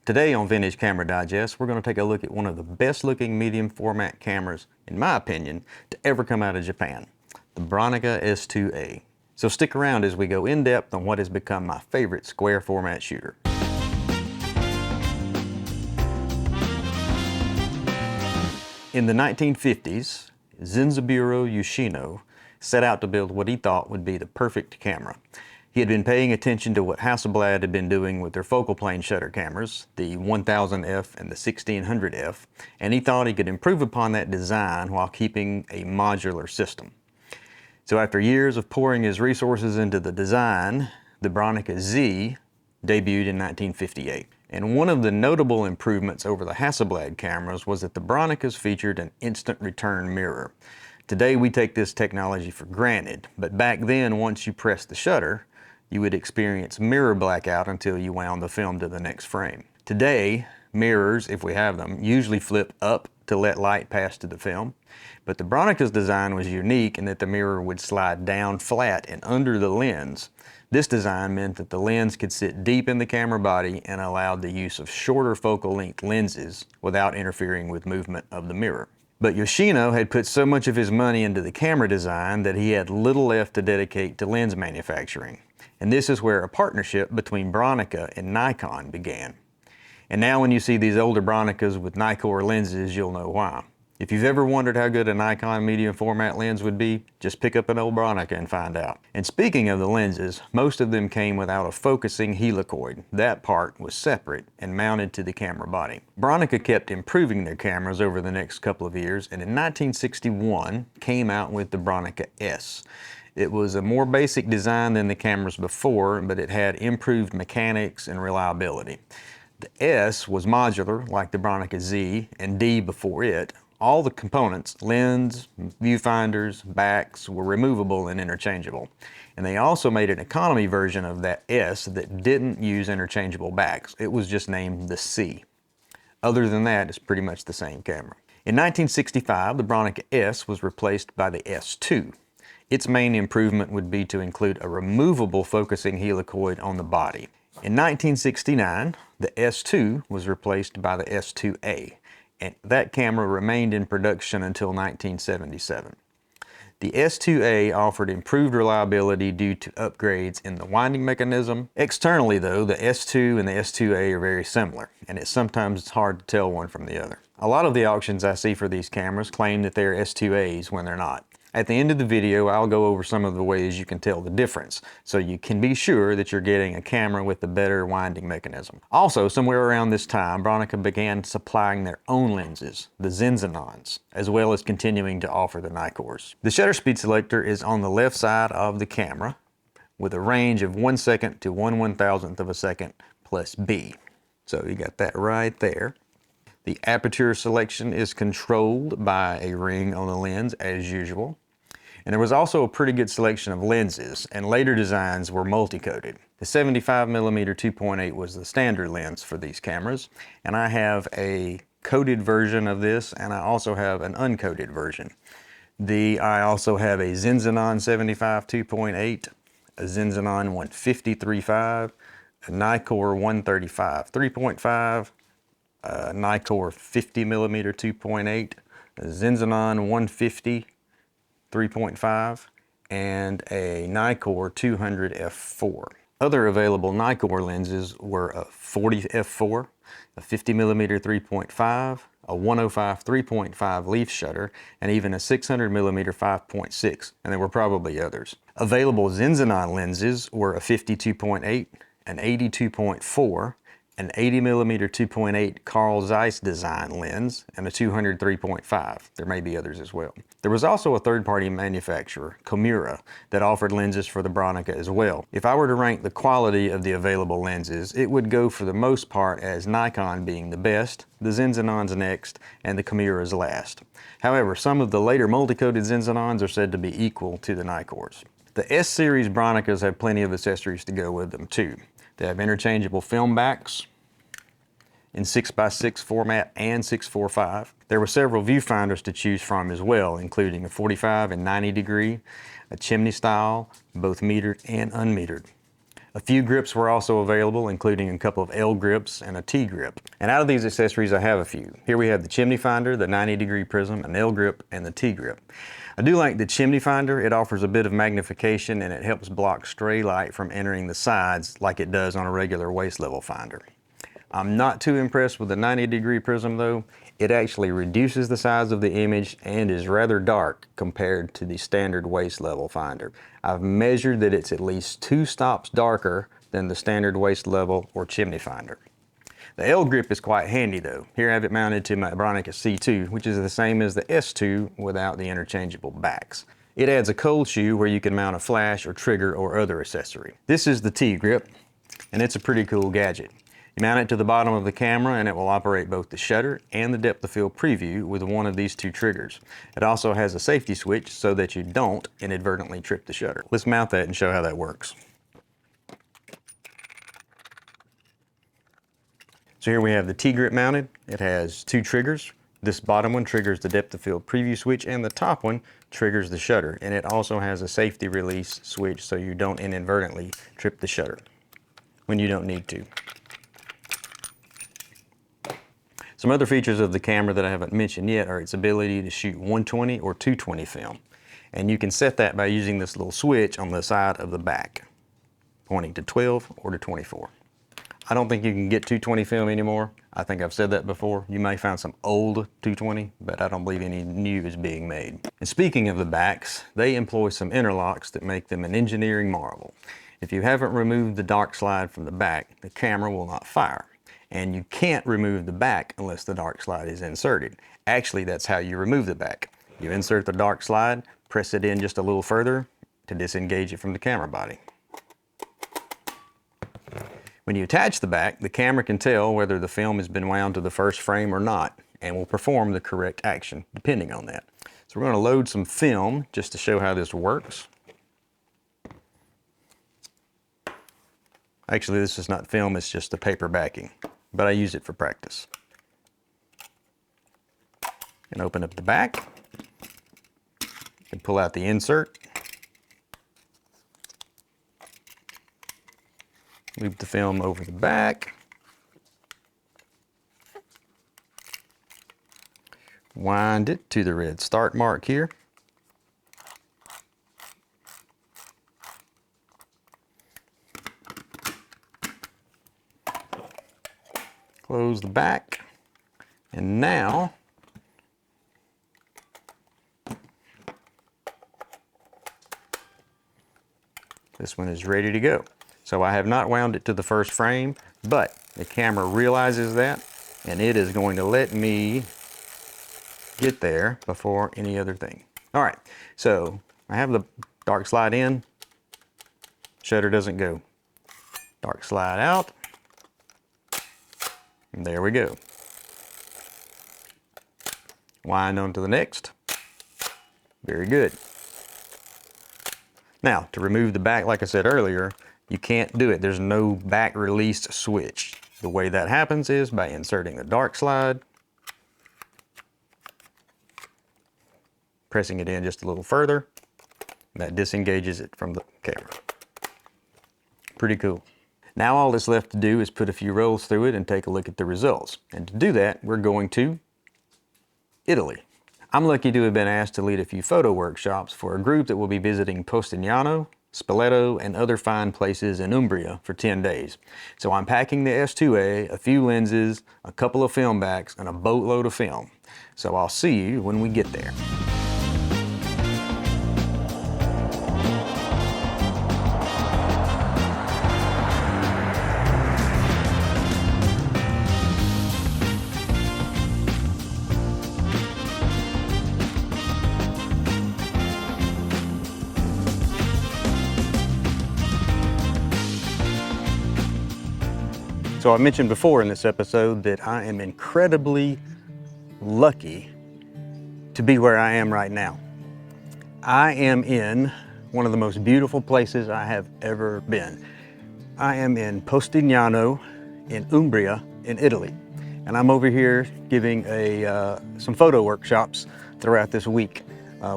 Today on Vintage Camera Digest, we're going to take a look at one of the best looking medium format cameras, in my opinion, to ever come out of Japan, the Bronica S2A. So stick around as we go in depth on what has become my favorite square format shooter. In the 1950s, Zenzaburo Yoshino set out to build what he thought would be the perfect camera. He had been paying attention to what Hasselblad had been doing with their focal plane shutter cameras, the 1000F and the 1600F, and he thought he could improve upon that design while keeping a modular system. So after years of pouring his resources into the design, the Bronica Z debuted in 1958. And one of the notable improvements over the Hasselblad cameras was that the Bronicas featured an instant return mirror. Today we take this technology for granted, but back then once you pressed the shutter, you would experience mirror blackout until you wound the film to the next frame. Today, mirrors, if we have them, usually flip up to let light pass to the film, but the Bronica's design was unique in that the mirror would slide down flat and under the lens. This design meant that the lens could sit deep in the camera body and allowed the use of shorter focal length lenses without interfering with movement of the mirror. But Yoshino had put so much of his money into the camera design that he had little left to dedicate to lens manufacturing. And this is where a partnership between Bronica and Nikon began. And now when you see these older Bronicas with Nikkor lenses, you'll know why. If you've ever wondered how good a Nikon medium format lens would be, just pick up an old Bronica and find out. And speaking of the lenses, most of them came without a focusing helicoid. That part was separate and mounted to the camera body. Bronica kept improving their cameras over the next couple of years, and in 1961 came out with the Bronica S. It was a more basic design than the cameras before, but it had improved mechanics and reliability. The S was modular, like the Bronica Z, and D before it. All the components, lens, viewfinders, backs, were removable and interchangeable. And they also made an economy version of that S that didn't use interchangeable backs. It was just named the C. Other than that, it's pretty much the same camera. In 1965, the Bronica S was replaced by the S2. Its main improvement would be to include a removable focusing helicoid on the body. In 1969, the S2 was replaced by the S2A, and that camera remained in production until 1977. The S2A offered improved reliability due to upgrades in the winding mechanism. Externally though, the S2 and the S2A are very similar, and it's sometimes hard to tell one from the other. A lot of the auctions I see for these cameras claim that they're S2As when they're not. At the end of the video, I'll go over some of the ways you can tell the difference, so you can be sure that you're getting a camera with a better winding mechanism. Also, somewhere around this time, Bronica began supplying their own lenses, the Zenza, as well as continuing to offer the Nikkors. The shutter speed selector is on the left side of the camera, with a range of 1 second to 1/1000th of a second plus B. So you got that right there. The aperture selection is controlled by a ring on the lens as usual. And there was also a pretty good selection of lenses, and later designs were multi-coated. The 75mm 2.8 was the standard lens for these cameras, and I have a coated version of this, and I also have an uncoated version. I also have a Zenza 75 2.8, a Zenza 150 3.5, a Nikkor 135 3.5, Nikkor 50mm 2.8, a Zenza 150 3.5, and a Nikkor 200 f4. Other available Nikkor lenses were a 40 f4, a 50mm 3.5, a 105 3.5 leaf shutter, and even a 600mm 5.6, and there were probably others. Available Zenza lenses were a 50 2.8, an 80 2.4, an 80mm 2.8 Carl Zeiss design lens, and a 200 3.5. There may be others as well. There was also a third-party manufacturer, Komura, that offered lenses for the Bronica as well. If I were to rank the quality of the available lenses, it would go for the most part as Nikon being the best, the Zenza next, and the Komuras last. However, some of the later multi-coated Zenza are said to be equal to the Nikkors. The S-series Bronicas have plenty of accessories to go with them too. They have interchangeable film backs in 6x6 format and 645. There were several viewfinders to choose from as well, including a 45 and 90 degree, a chimney style, both metered and unmetered, a A few grips were also available, including a couple of L grips and a T grip. And out of these accessories, I have a few. Here we have the chimney finder, the 90-degree prism, an L grip, and the T grip. I do like the chimney finder. It offers a bit of magnification and it helps block stray light from entering the sides like it does on a regular waist level finder. I'm not too impressed with the 90-degree prism though. It actually reduces the size of the image and is rather dark compared to the standard waist level finder. I've measured that it's at least 2 stops darker than the standard waist level or chimney finder. The L grip is quite handy though. Here I have it mounted to my Bronica C2, which is the same as the S2 without the interchangeable backs. It adds a cold shoe where you can mount a flash or trigger or other accessory. This is the T grip, and it's a pretty cool gadget. You mount it to the bottom of the camera and it will operate both the shutter and the depth of field preview with one of these 2 triggers. It also has a safety switch so that you don't inadvertently trip the shutter. Let's mount that and show how that works. So here we have the T grip mounted. It has 2 triggers. This bottom one triggers the depth of field preview switch and the top one triggers the shutter. And it also has a safety release switch so you don't inadvertently trip the shutter when you don't need to. Some other features of the camera that I haven't mentioned yet are its ability to shoot 120 or 220 film. And you can set that by using this little switch on the side of the back, pointing to 12 or to 24. I don't think you can get 220 film anymore. I think I've said that before. You may find some old 220, but I don't believe any new is being made. And speaking of the backs, they employ some interlocks that make them an engineering marvel. If you haven't removed the dark slide from the back, the camera will not fire. And you can't remove the back unless the dark slide is inserted. Actually, that's how you remove the back. You insert the dark slide, press it in just a little further to disengage it from the camera body. When you attach the back, the camera can tell whether the film has been wound to the first frame or not and will perform the correct action depending on that. So we're going to load some film just to show how this works. Actually, this is not film, it's just the paper backing, but I use it for practice. And open up the back and pull out the insert. Loop the film over the back. Wind it to the red start mark here. Close the back, and now this one is ready to go. So I have not wound it to the first frame, but the camera realizes that, and it is going to let me get there before any other thing. All right, so I have the dark slide in, shutter doesn't go. Dark slide out. And there we go. Wind on to the next. Very good. Now, to remove the back, like I said earlier, you can't do it. There's no back release switch. The way that happens is by inserting the dark slide, pressing it in just a little further, and that disengages it from the camera. Pretty cool. Now all that's left to do is put a few rolls through it and take a look at the results. And to do that, we're going to Italy. I'm lucky to have been asked to lead a few photo workshops for a group that will be visiting Postignano, Spoleto, and other fine places in Umbria for 10 days. So I'm packing the S2A, a few lenses, a couple of film backs, and a boatload of film. So I'll see you when we get there. So I mentioned before in this episode that I am incredibly lucky to be where I am right now. I am in one of the most beautiful places I have ever been. I am in Postignano in Umbria in Italy. And I'm over here giving some photo workshops throughout this week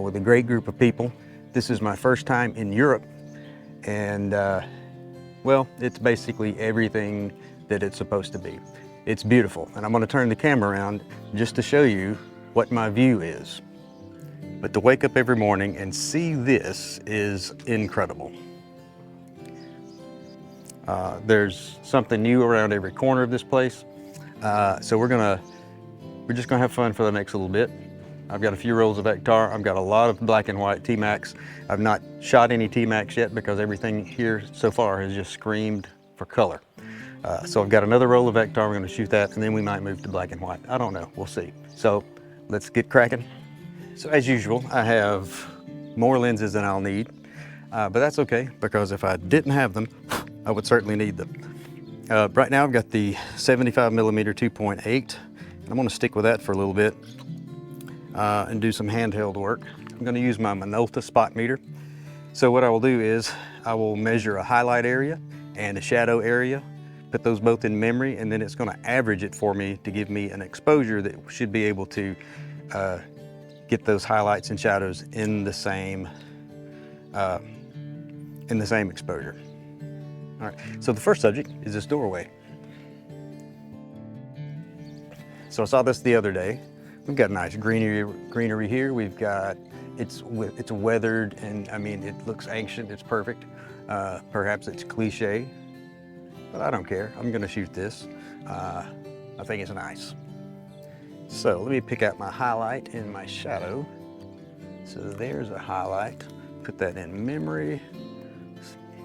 with a great group of people. This is my first time in Europe, and Well, it's basically everything that it's supposed to be. It's beautiful, and I'm gonna turn the camera around just to show you what my view is. But to wake up every morning and see this is incredible. There's something new around every corner of this place. So we're just gonna have fun for the next little bit. I've got a few rolls of Ektar. I've got a lot of black and white T-Max. I've not shot any T-Max yet because everything here so far has just screamed for color. So I've got another roll of Ektar. We're gonna shoot that, and then we might move to black and white. I don't know, we'll see. So let's get cracking. So as usual, I have more lenses than I'll need, but that's okay, because if I didn't have them, I would certainly need them. Right now I've got the 75mm 2.8, and I'm gonna stick with that for a little bit and do some handheld work. I'm gonna use my Minolta spot meter. So what I will do is I will measure a highlight area and a shadow area, put those both in memory, and then it's gonna average it for me to give me an exposure that should be able to get those highlights and shadows in the same exposure. All right, so the first subject is this doorway. So I saw this the other day. We've got nice greenery here. We've got, it's weathered, and I mean, it looks ancient, it's perfect. Perhaps it's cliche, but I don't care. I'm gonna shoot this. I think it's nice. So let me pick out my highlight and my shadow. So there's a highlight. Put that in memory.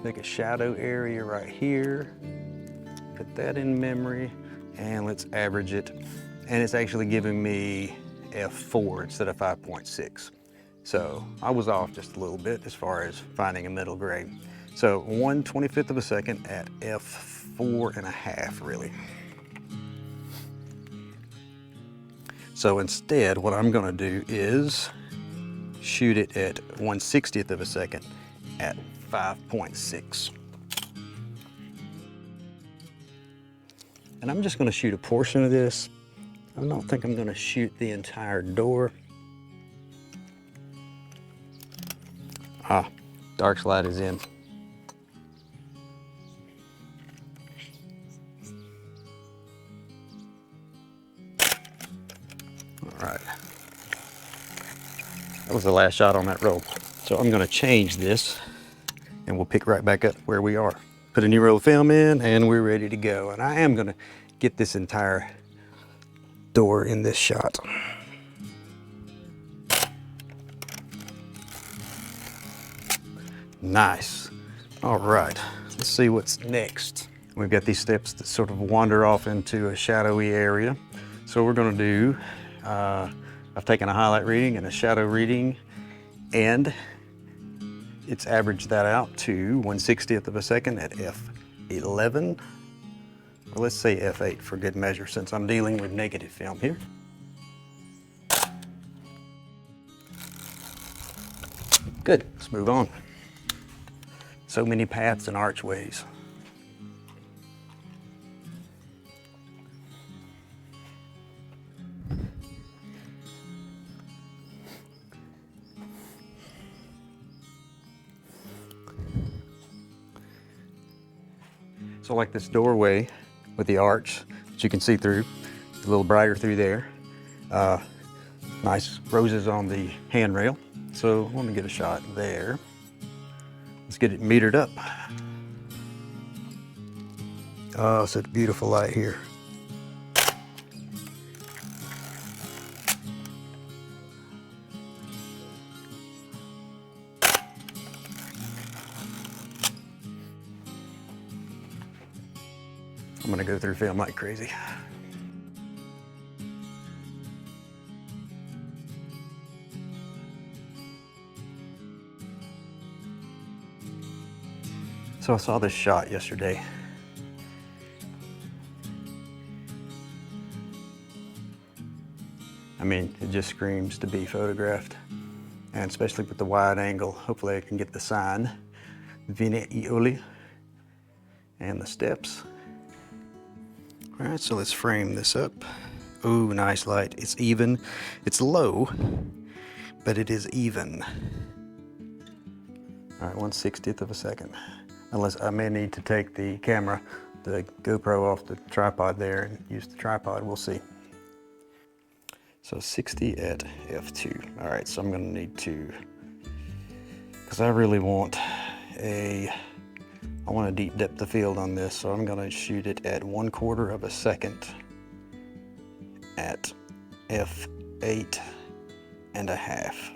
Make a shadow area right here. Put that in memory, and let's average it. And it's actually giving me f4 instead of 5.6. So I was off just a little bit as far as finding a middle grade. So 1/25 of a second at f4.5 really. So instead, what I'm gonna do is shoot it at 1/60th of a second at 5.6. And I'm just gonna shoot a portion of this. I don't think I'm gonna shoot the entire door. Dark slide is in. All right. That was the last shot on that roll. So I'm gonna change this, and we'll pick right back up where we are. Put a new roll of film in, and we're ready to go. And I am gonna get this entire door in this shot. Nice. All right, let's see what's next. We've got these steps that sort of wander off into a shadowy area. So we're gonna do, I've taken a highlight reading and a shadow reading, and it's averaged that out to 1/60th of a second at f11. Or let's say f8 for good measure, since I'm dealing with negative film here. Good, let's move on. So many paths and archways. So like this doorway with the arch that you can see through, a little brighter through there. Nice roses on the handrail. So let me get a shot there. Let's get it metered up. Oh, such beautiful light here. I'm gonna go through film like crazy. So I saw this shot yesterday. I mean, it just screams to be photographed. And especially with the wide angle, hopefully I can get the sign, Viene and the steps. All right, so let's frame this up. Ooh, nice light. It's even. It's low, but it is even. All right, 1/60th of a second. unless I may need to take the camera, the GoPro off the tripod there and use the tripod, we'll see. So 60 at f2. All right, so I'm gonna need to, because I really want a deep depth of field on this, so I'm gonna shoot it at 1/4 of a second at f8 and a half.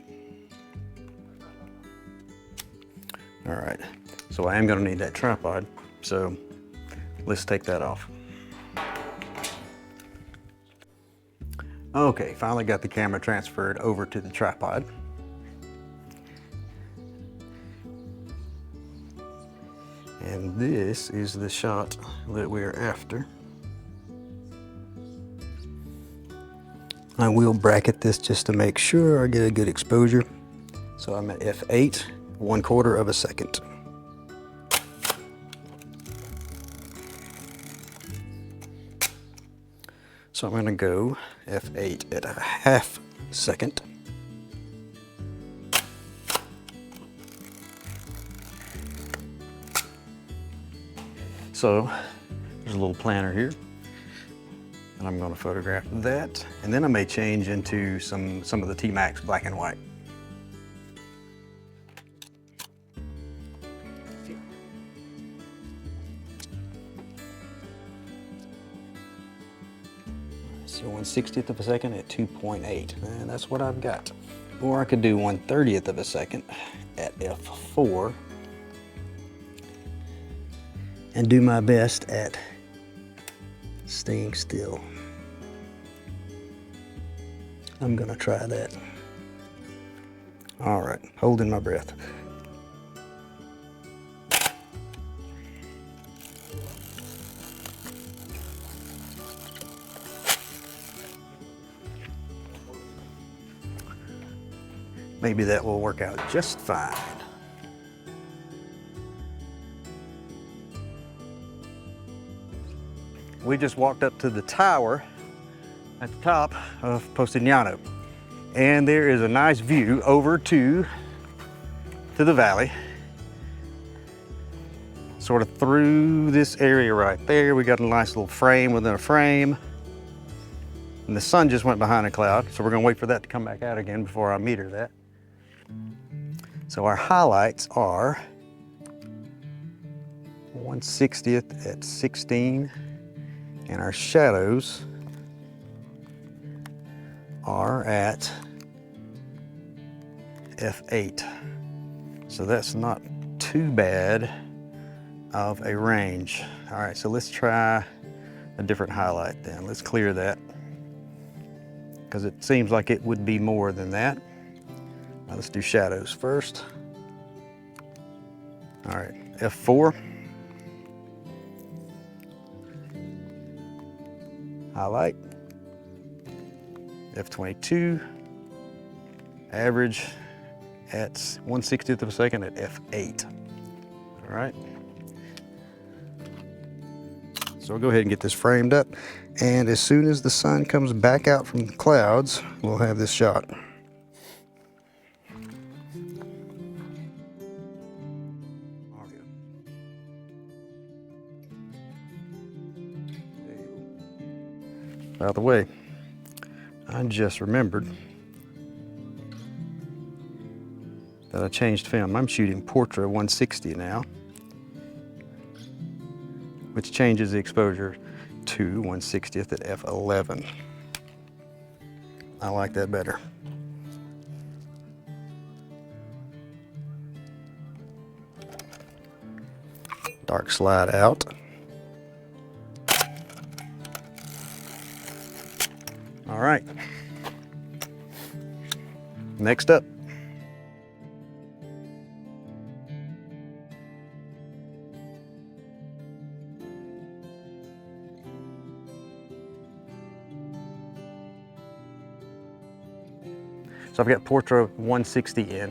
All right, so I am gonna need that tripod, so let's take that off. Okay, finally got the camera transferred over to the tripod. And this is the shot that we're after. I will bracket this just to make sure I get a good exposure. So I'm at f8, 1/4 of a second. So I'm gonna go f8 at a half second. So there's a little planner here, and I'm gonna photograph that. And then I may change into some of the T-Max black and white. So 1/60th of a second at 2.8, and that's what I've got. Or I could do 1/30th of a second at f4 and do my best at staying still. I'm gonna try that. All right, holding my breath. Maybe that will work out just fine. We just walked up to the tower at the top of Postignano, and there is a nice view over to the valley. Sort of through this area right there. We got a nice little frame within a frame. And the sun just went behind a cloud, so we're gonna wait for that to come back out again before I meter that. So our highlights are 1/60th at 16, and our shadows are at f8. So that's not too bad of a range. All right, so let's try a different highlight then. Let's clear that, because it seems like it would be more than that. Now let's do shadows first. All right, f4. Highlight. f22. Average at 1/60th of a second at f8. All right. So we'll go ahead and get this framed up. And as soon as the sun comes back out from the clouds, we'll have this shot. Out of the way, I just remembered that I changed film. I'm shooting portrait 160 now, which changes the exposure to 1/60th at f11. I like that better. Dark slide out. All right, next up. So I've got portrait 160 in.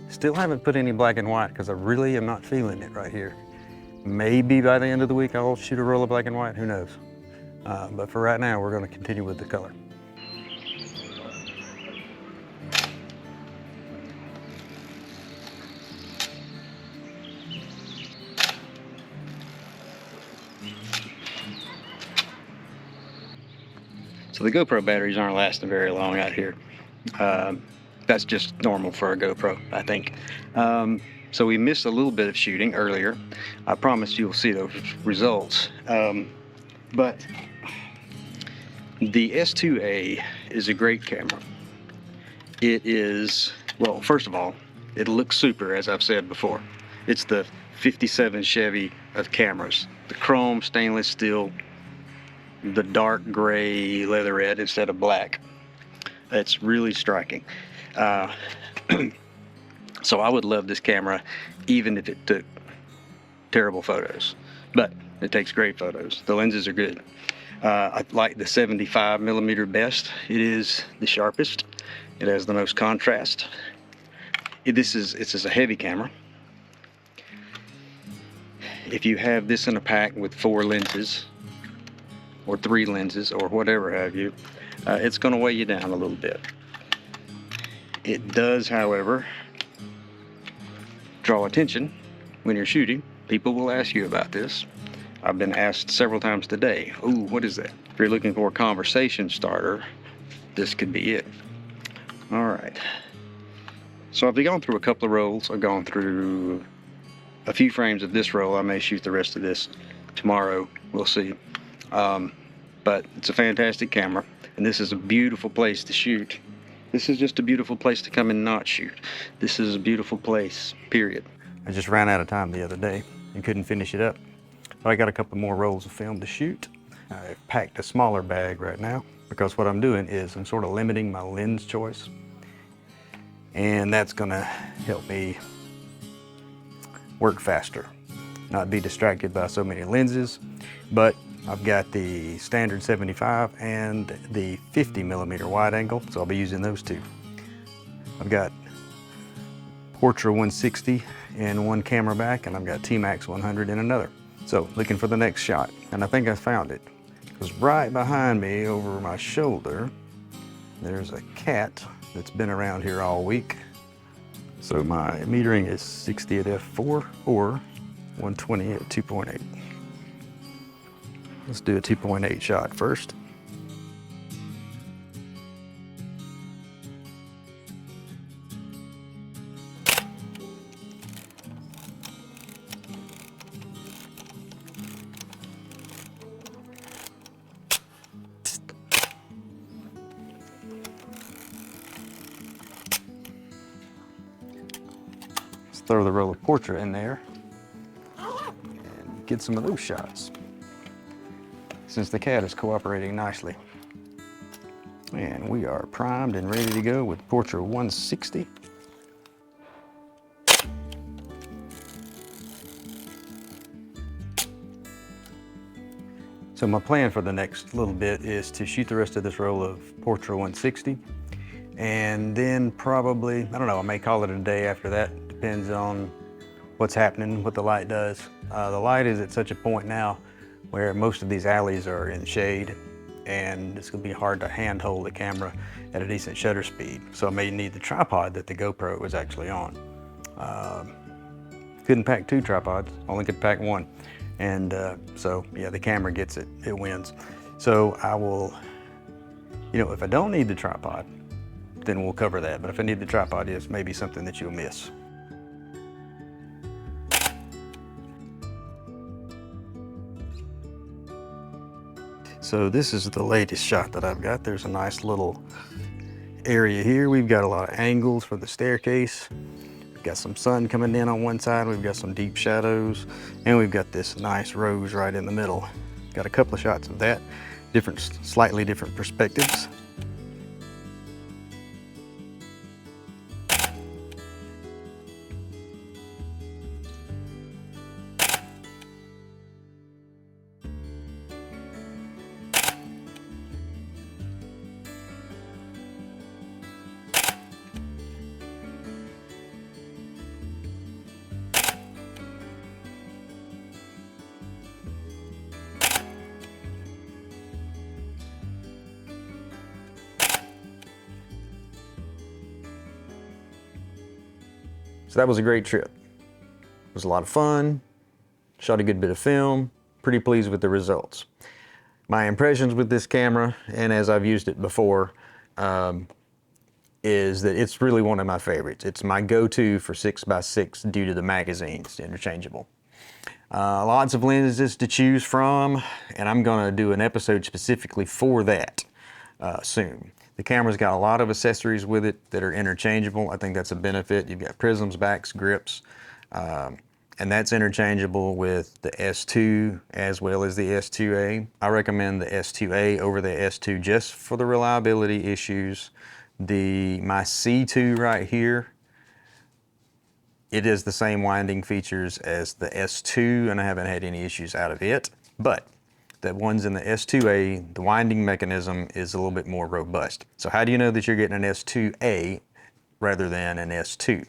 Still haven't put any black and white because I really am not feeling it right here. Maybe by the end of the week I'll shoot a roll of black and white, who knows. But for right now, we're going to continue with the color. So the GoPro batteries aren't lasting very long out here. That's just normal for a GoPro, I think. So we missed a little bit of shooting earlier. I promise you'll see those results. But the S2A is a great camera. It is, well, first of all, it looks super, as I've said before. It's the 57 Chevy of cameras. The chrome stainless steel, the dark gray leatherette instead of black. It's really striking. So I would love this camera even if it took terrible photos, but it takes great photos. The lenses are good. I like the 75mm best. It is the sharpest. It has the most contrast. It's just a heavy camera. If you have this in a pack with 4 lenses or 3 lenses or whatever have you, it's going to weigh you down a little bit. It does, however, draw attention when you're shooting. People will ask you about this. I've been asked several times today, ooh, what is that? If you're looking for a conversation starter, this could be it. All right. So I've gone through a couple of rolls. I've gone through a few frames of this roll. I may shoot the rest of this tomorrow. We'll see. But it's a fantastic camera, and this is a beautiful place to shoot. This is just a beautiful place to come and not shoot. This is a beautiful place, period. I just ran out of time the other day and couldn't finish it up. But I got a couple more rolls of film to shoot. I've packed a smaller bag right now because what I'm doing is I'm sort of limiting my lens choice. And that's gonna help me work faster, not be distracted by so many lenses. But I've got the standard 75 and the 50mm wide angle, so I'll be using those two. I've got Portra 160 in one camera back, and I've got T-Max 100 in another. So looking for the next shot, and I think I found it. Because right behind me over my shoulder, there's a cat that's been around here all week. So my metering is 60 at f4 or 120 at 2.8. Let's do a 2.8 shot first. Let's throw the roll of Portra in there and get some of those shots, since the cat is cooperating nicely. And we are primed and ready to go with Portra 160. So my plan for the next little bit is to shoot the rest of this roll of Portra 160. And then probably, I don't know, I may call it a day after that. Depends on what's happening, what the light does. The light is at such a point now where most of these alleys are in shade, and it's gonna be hard to handhold the camera at a decent shutter speed. So I may need the tripod that the GoPro was actually on. Couldn't pack 2 tripods, only could pack 1. And so yeah, the camera gets it, it wins. So I will, you know, if I don't need the tripod, then we'll cover that. But if I need the tripod, it's maybe something that you'll miss. So this is the latest shot that I've got. There's a nice little area here. We've got a lot of angles for the staircase. We've got some sun coming in on one side. We've got some deep shadows, and we've got this nice rose right in the middle. Got a couple of shots of that, slightly different perspectives. So that was a great trip. It was a lot of fun, shot a good bit of film, pretty pleased with the results. My impressions with this camera, and as I've used it before, is that it's really one of my favorites. It's my go-to for 6x6 due to the magazines, interchangeable. Lots of lenses to choose from, and I'm gonna do an episode specifically for that soon. The camera's got a lot of accessories with it that are interchangeable. I think that's a benefit. You've got prisms, backs, grips, and that's interchangeable with the S2 as well as the S2A. I recommend the S2A over the S2 just for the reliability issues. My C2 right here, it is the same winding features as the S2, and I haven't had any issues out of it. But the ones in the S2A, the winding mechanism is a little bit more robust. So how do you know that you're getting an S2A rather than an S2?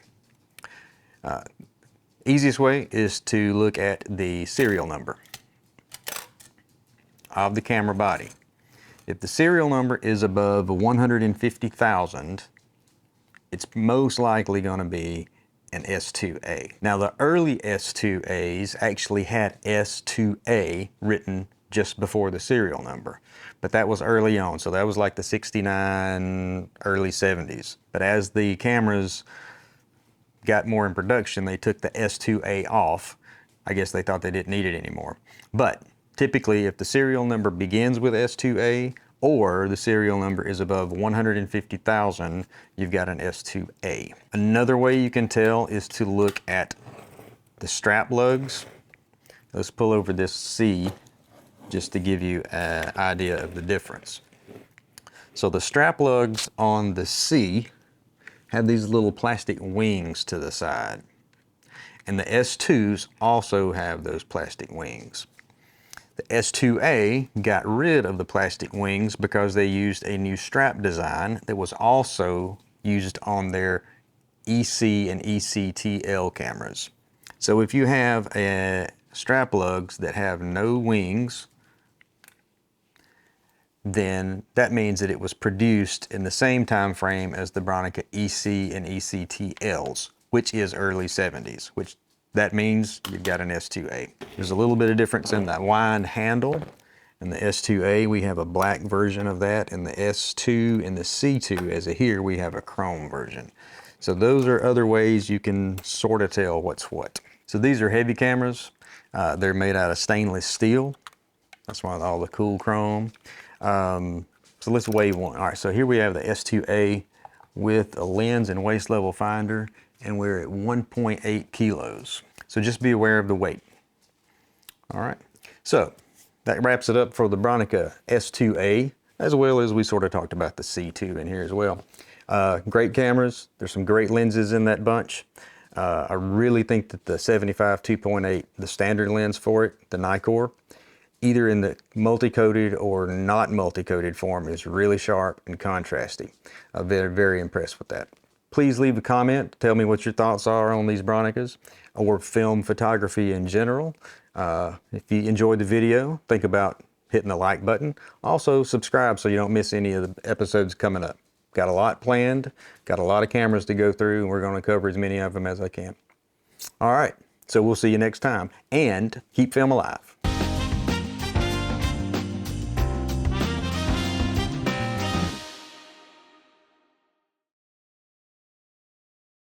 Easiest way is to look at the serial number of the camera body. If the serial number is above 150,000, it's most likely going to be an S2A. Now, the early S2As actually had S2A written just before the serial number, but that was early on, so that was like the 69, early 70s. But as the cameras got more in production, they took the S2A off. I guess they thought they didn't need it anymore. But typically, if the serial number begins with S2A or the serial number is above 150,000, you've got an S2A. Another way you can tell is to look at the strap lugs. Let's pull over this C just to give you an idea of the difference. So the strap lugs on the C have these little plastic wings to the side. And the S2s also have those plastic wings. The S2A got rid of the plastic wings because they used a new strap design that was also used on their EC and ECTL cameras. So if you have strap lugs that have no wings, then that means that it was produced in the same time frame as the Bronica EC and ECTLs, which is early 70s, which that means you've got an S2A. There's a little bit of difference in that wind handle. In the S2A, we have a black version of that. In the S2 and the C2, as of here, we have a chrome version. So those are other ways you can sort of tell what's what. So these are heavy cameras. They're made out of stainless steel. That's why all the cool chrome. So let's weigh one. All right, so here we have the S2A with a lens and waist level finder, and we're at 1.8 kilos. So just be aware of the weight. All right, so that wraps it up for the Bronica S2A, as well as we sort of talked about the C2 in here as well. Great cameras. There's some great lenses in that bunch. I really think that the 75 2.8, the standard lens for it, the Nikkor, either in the multi-coated or not multi-coated form, is really sharp and contrasty. I've been very impressed with that. Please leave a comment. Tell me what your thoughts are on these Bronicas or film photography in general. If you enjoyed the video, think about hitting the like button. Also, subscribe so you don't miss any of the episodes coming up. Got a lot planned, got a lot of cameras to go through, and we're going to cover as many of them as I can. All right, so we'll see you next time, and keep film alive.